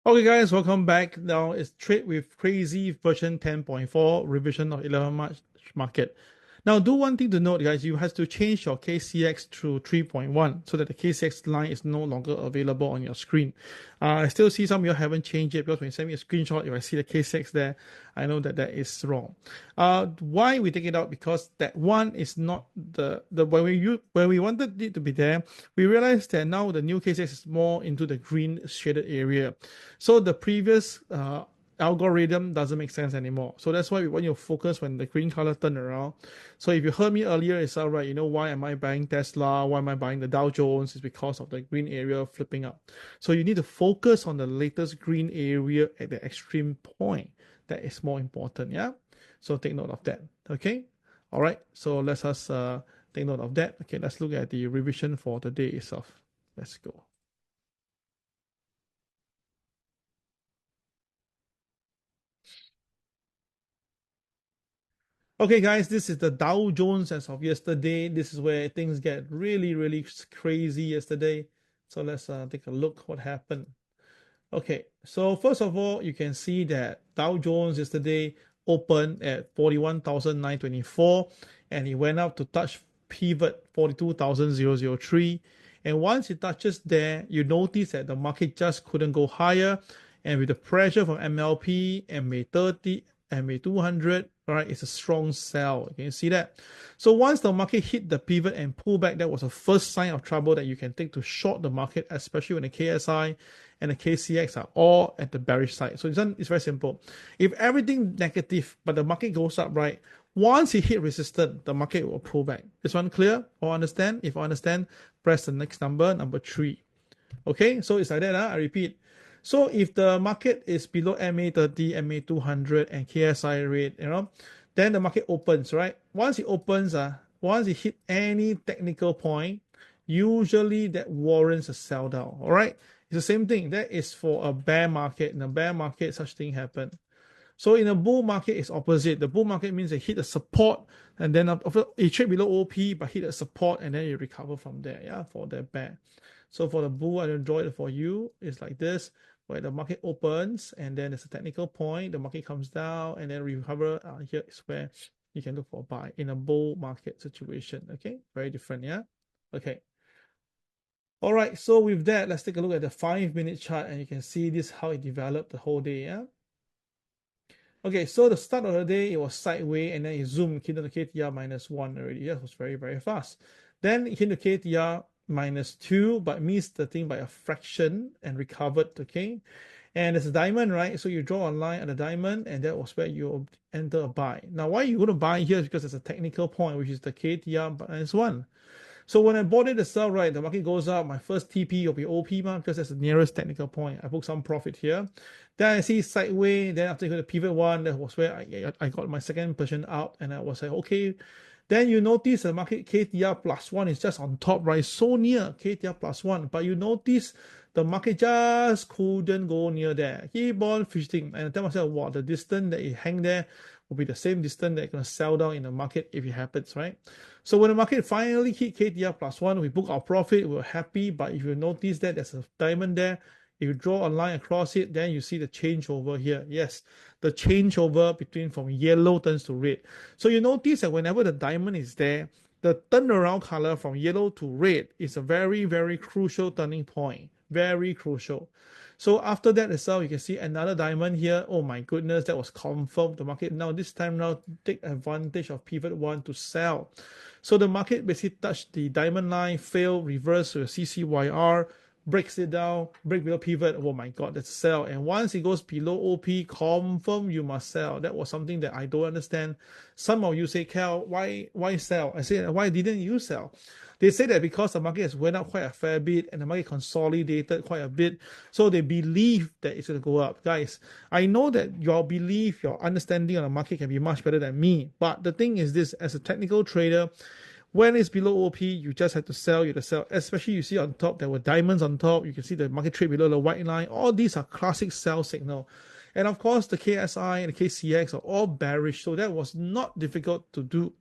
Okay guys, welcome back. Now it's Trade with Crazy version 10.4 revision of 11 March market. Now do one thing to note guys, you have to change your KCX to 3.1 so that the KCX line is no longer available on your screen. I still see some of you haven't changed it because when you send me a screenshot, if I see the KCX there, I know that that is wrong. Why we take it out? Because that one is not the when we wanted it to be there, we realized that now the new KCX is more into the green shaded area. So the previous algorithm doesn't make sense anymore. So that's why we want you to focus when the green color turn around. So if you heard me earlier, it's all right. You know, why am I buying Tesla? Why am I buying the Dow Jones? It's because of the green area flipping up. So you need to focus on the latest green area at the extreme point. That is more important, yeah? So take note of that, okay? All right, so let's us take note of that. Okay, let's look at the revision for the day itself. Let's go. Okay, guys, this is the Dow Jones as of yesterday. This is where things get really crazy yesterday. So let's take a look what happened. Okay, so first of all, you can see that Dow Jones yesterday opened at 41,924 and it went up to touch pivot 42,003. And once it touches there, you notice that the market just couldn't go higher. And with the pressure from MLP, MA30, MA200, right, it's a strong sell. You can see that. So once the market hit the pivot and pull back, that was the first sign of trouble that you can take to short the market, especially when the KSI and the KCX are all at the bearish side. So it's very simple. If everything negative, but the market goes up, right, once it hit resistance, the market will pull back. This one clear? Or understand? If I understand, press the next number 3. Okay, so it's like that. I repeat. So if the market is below MA30, MA200, and KSI rate, then the market opens, right? Once it opens, once it hit any technical point, usually that warrants a sell down. All right, it's the same thing. That is for a bear market. In a bear market, such thing happen. So in a bull market, it's opposite. The bull market means they hit a support, and then it trade below OP, but hit a support, and then you recover from there. Yeah, for the bear. So for the bull, I draw it for you. It's like this, where the market opens and then there's a technical point, the market comes down and then recover. Here is where you can look for a buy in a bull market situation. Okay, very different, yeah? Okay. All right, so with that, let's take a look at the 5-minute chart and you can see this how it developed the whole day, yeah? Okay, so the start of the day, it was sideways and then it zoomed into the KTR -1 already. That was very fast. Then it hit the KTR -2, but missed the thing by a fraction and recovered, okay? And it's a diamond, right? So you draw a line at the diamond, and that was where you enter a buy. Now, why you going to buy here is because there's a technical point, which is the KTR -1. So when I bought it itself, right, the market goes up, my first TP will be OP, because that's the nearest technical point. I booked some profit here. Then I see sideways, then after the pivot one, that was where I got my second position out, and I was like, okay. Then you notice the market KTR +1 is just on top, right? So near KTR +1. But you notice the market just couldn't go near there. Keep on fishing. And I tell myself, wow, the distance that it hang there will be the same distance that it's going to sell down in the market if it happens, right? So when the market finally hit KTR +1, we book our profit, we were happy. But if you notice that there's a diamond there, if you draw a line across it, then you see the changeover here. Yes, the changeover between from yellow turns to red. So you notice that whenever the diamond is there, the turnaround color from yellow to red is a very crucial turning point. Very crucial. So after that itself, you can see another diamond here. Oh my goodness, that was confirmed. The market now, this time now, take advantage of pivot 1 to sell. So the market basically touched the diamond line, fail, reverse to a CCYR, breaks it down, break below pivot. Oh my god, that's sell. And once it goes below OP, confirm you must sell. That was something that I don't understand. Some of you say, Kel, why sell? I say, why didn't you sell? They say that because the market has went up quite a fair bit and the market consolidated quite a bit, so they believe that it's going to go up. Guys, I know that your belief, your understanding of the market can be much better than me, but the thing is this, as a technical trader, when it's below OP, you just have to sell, especially you see on top, there were diamonds on top, you can see the market trade below the white line. All these are classic sell signal. And of course, the KSI and the KCX are all bearish, so that was not difficult to do.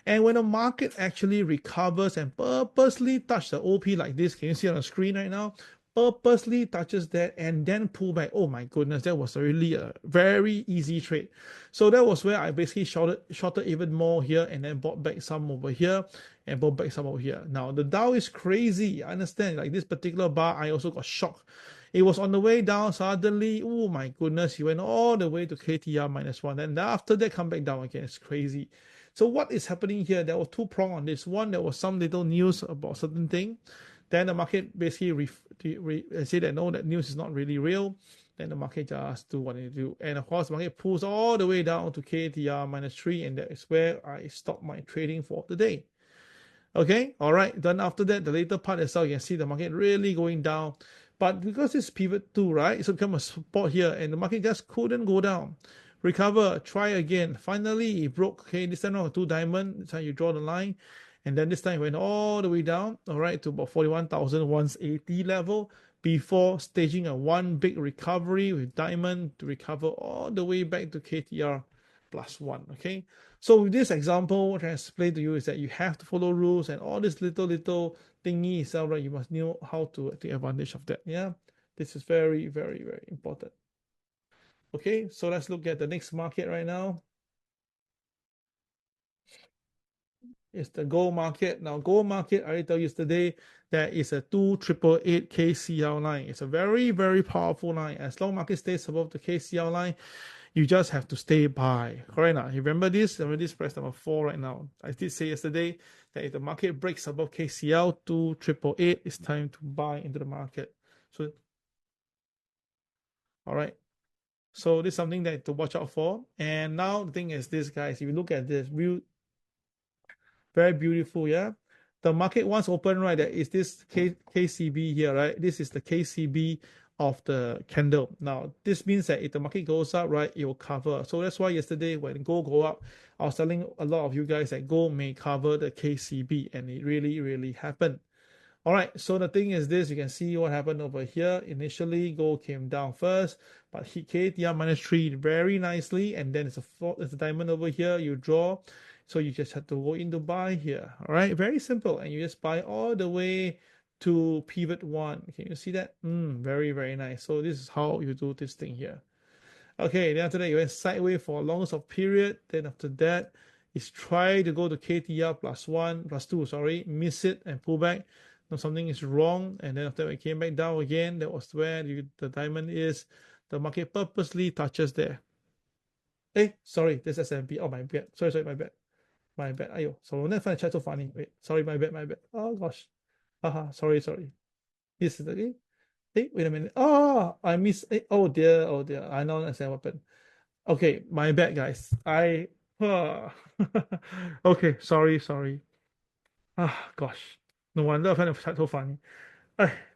And when the market actually recovers and purposely touch the OP like this, can you see on the screen right now? purposely touches that and then pull back. Oh my goodness, that was really a very easy trade. So that was where I basically shorted even more here and then bought back some over here and bought back some over here. Now the Dow is crazy. I understand, like this particular bar, I also got shocked. It was on the way down suddenly. Oh my goodness, he went all the way to KTR -1. And after that, come back down again. It's crazy. So what is happening here? There was two prongs on this. One, there was some little news about certain thing. Then the market basically say that no, that news is not really real. Then the market just do what it do. And of course, the market pulls all the way down to KTR -3. And that is where I stopped my trading for the day. Okay, all right. Then after that, the later part itself, you can see the market really going down. But because it's pivot 2, right, it's become a support here, and the market just couldn't go down. Recover, try again. Finally, it broke. Okay, this time around 2 diamond. This time you draw the line, and then this time it went all the way down, all right, to about 41,180 level before staging a one big recovery with diamond to recover all the way back to KTR +1. Okay, so with this example, what I explain to you is that you have to follow rules and all this little thingy itself, right? You must know how to take advantage of that. Yeah, this is very, very, very important. Okay, so let's look at the next market right now. It's the gold market. Now, gold market, I already told you yesterday, that is a 2888 KCL line. It's a very, very powerful line. As long as market stays above the KCL line, you just have to stay by. Correct now? You remember this? Remember this price number 4 right now. I did say yesterday that if the market breaks above KCL 2888, it's time to buy into the market. So, all right. So this is something that to watch out for. And now the thing is this, guys. If you look at this, very beautiful, yeah. The market once open, right? There is this KCB here, right? This is the KCB of the candle. Now, this means that if the market goes up, right, it will cover. So that's why yesterday when gold go up, I was telling a lot of you guys that gold may cover the KCB, and it really, really happened. All right, so the thing is this, you can see what happened over here. Initially, gold came down first, but hit KTR -3 very nicely, and then there's a diamond over here, you draw. So you just have to go in to buy here. All right, very simple. And you just buy all the way to pivot 1. Can you see that? Very, very nice. So this is how you do this thing here. Okay, then after that, you went sideways for a longest of period. Then after that, is try to go to KTR +2, sorry, miss it and pull back. Now something is wrong. And then after that, it came back down again. That was where the diamond is. The market purposely touches there. Hey, sorry, this S&P. Oh, my bad. Sorry, my bad. My bad. Ayo, so I find the chat so funny. Wait, sorry, my bad. Oh gosh. Sorry. This is the hey, wait a minute. Oh, I missed. Oh dear. I don't understand what happened. Okay, my bad, guys. Okay, sorry. Gosh. No wonder I find the chat so funny.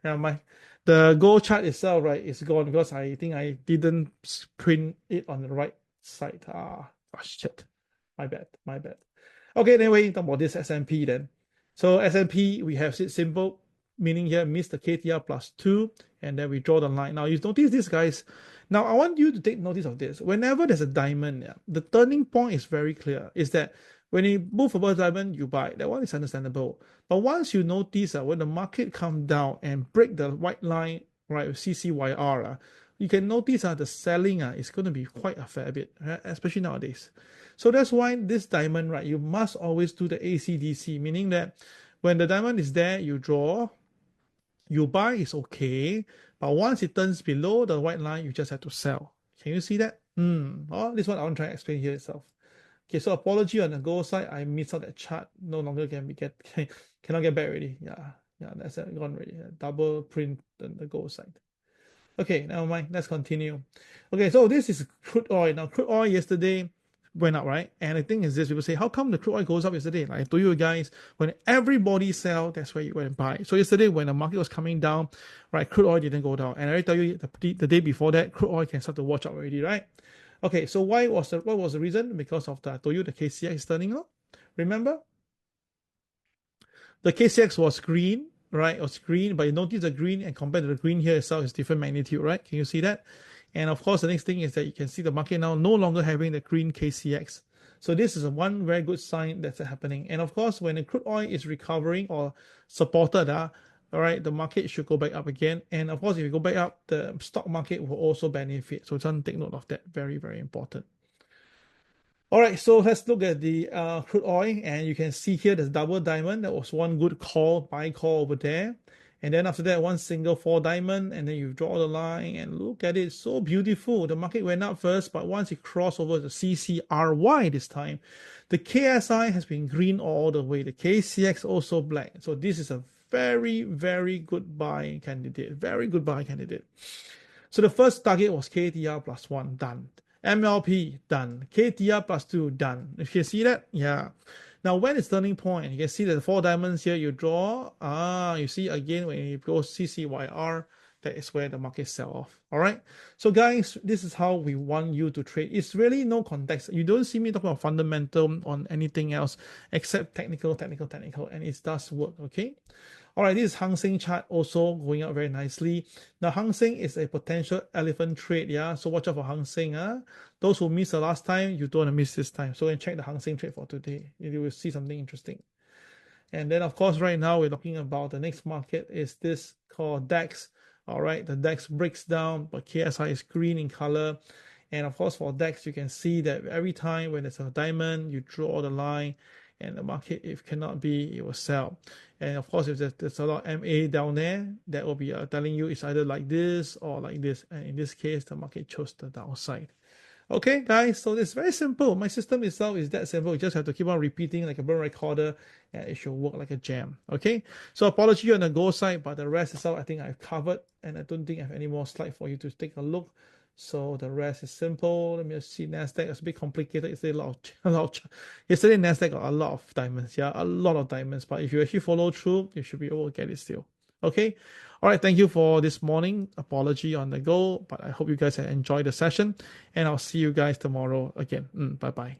Never mind. The gold chart itself, right, is gone because I think I didn't print it on the right side. Gosh, shit. My bad. Okay, anyway, talk about this S&P then. So S&P, we have it simple, meaning here miss the KTR +2, and then we draw the line. Now you notice this, guys. Now I want you to take notice of this. Whenever there's a diamond, the turning point is very clear. Is that when you move above diamond, you buy. That one is understandable. But once you notice when the market come down and break the white line, right, with CCYR, you can notice the selling is going to be quite a fair bit, right? Especially nowadays. So that's why this diamond, right, you must always do the ACDC, meaning that when the diamond is there, you draw, you buy is okay, but once it turns below the white line, you just have to sell. Can you see that? This one I want to try and explain here itself. Okay, so apology on the gold side, I missed out that chart. No longer cannot get back already. Yeah, that's gone already. Double print on the gold side. Okay, never mind. Let's continue. Okay, so this is crude oil. Now, crude oil yesterday went up, right? And the thing is this, people say, how come the crude oil goes up yesterday? Like I told you guys, when everybody sell, that's where you went and buy. So yesterday when the market was coming down, right, crude oil didn't go down. And I already tell you the day before that, crude oil can start to watch out already, right? Okay, so what was the reason? Because of I told you the KCX is turning up. Remember? The KCX was green, right? It was green, but you notice the green and compared to the green here itself is different magnitude, right? Can you see that? And of course, the next thing is that you can see the market now no longer having the green KCX. So this is one very good sign that's happening. And of course, when the crude oil is recovering or supported, all right, the market should go back up again. And of course, if you go back up, the stock market will also benefit. So just take note of that. Very, very important. All right, so let's look at the crude oil, and you can see here there's double diamond. That was one good call, buy call over there. And then after that, one single 4 diamond, and then you draw the line and look at it, so beautiful. The market went up first, but once it crossed over the CCRY this time, the KSI has been green all the way. The KCX also black. So this is a very, very good buy candidate. Very good buy candidate. So the first target was KTR plus 1, done. MLP, done. KTR plus 2, done. If you see that, yeah. Now, when it's turning point, you can see that the 4 diamonds here, you draw. You see again, when it goes CCYR, that is where the market sell off. All right. So guys, this is how we want you to trade. It's really no context. You don't see me talking about fundamental on anything else except technical, and it does work. Okay. All right, this is Hang Seng chart also going up very nicely. Now, Hang Seng is a potential elephant trade, yeah? So watch out for Hang Seng. Those who missed the last time, you don't want to miss this time. So go and check the Hang Seng trade for today. You will see something interesting. And then, of course, right now we're talking about the next market is this called DAX. All right, the DAX breaks down, but KSI is green in color. And of course, for DAX, you can see that every time when there's a diamond, you draw the line, and the market, if cannot be, it will sell. And of course, if there's a lot of MA down there, that will be telling you it's either like this or like this. And in this case, the market chose the downside. Okay, guys, so it's very simple. My system itself is that simple. You just have to keep on repeating like a burn recorder, and it should work like a jam. Okay, so apology on the go side, but the rest itself, I think I've covered, and I don't think I have any more slides for you to take a look. So the rest is simple. Let me just see. Nasdaq is a bit complicated. Yesterday, yesterday Nasdaq got a lot of diamonds. Yeah, a lot of diamonds. But if you actually follow through, you should be able to get it still. Okay. All right. Thank you for this morning. Apology on the go, but I hope you guys have enjoyed the session, and I'll see you guys tomorrow again. Bye bye.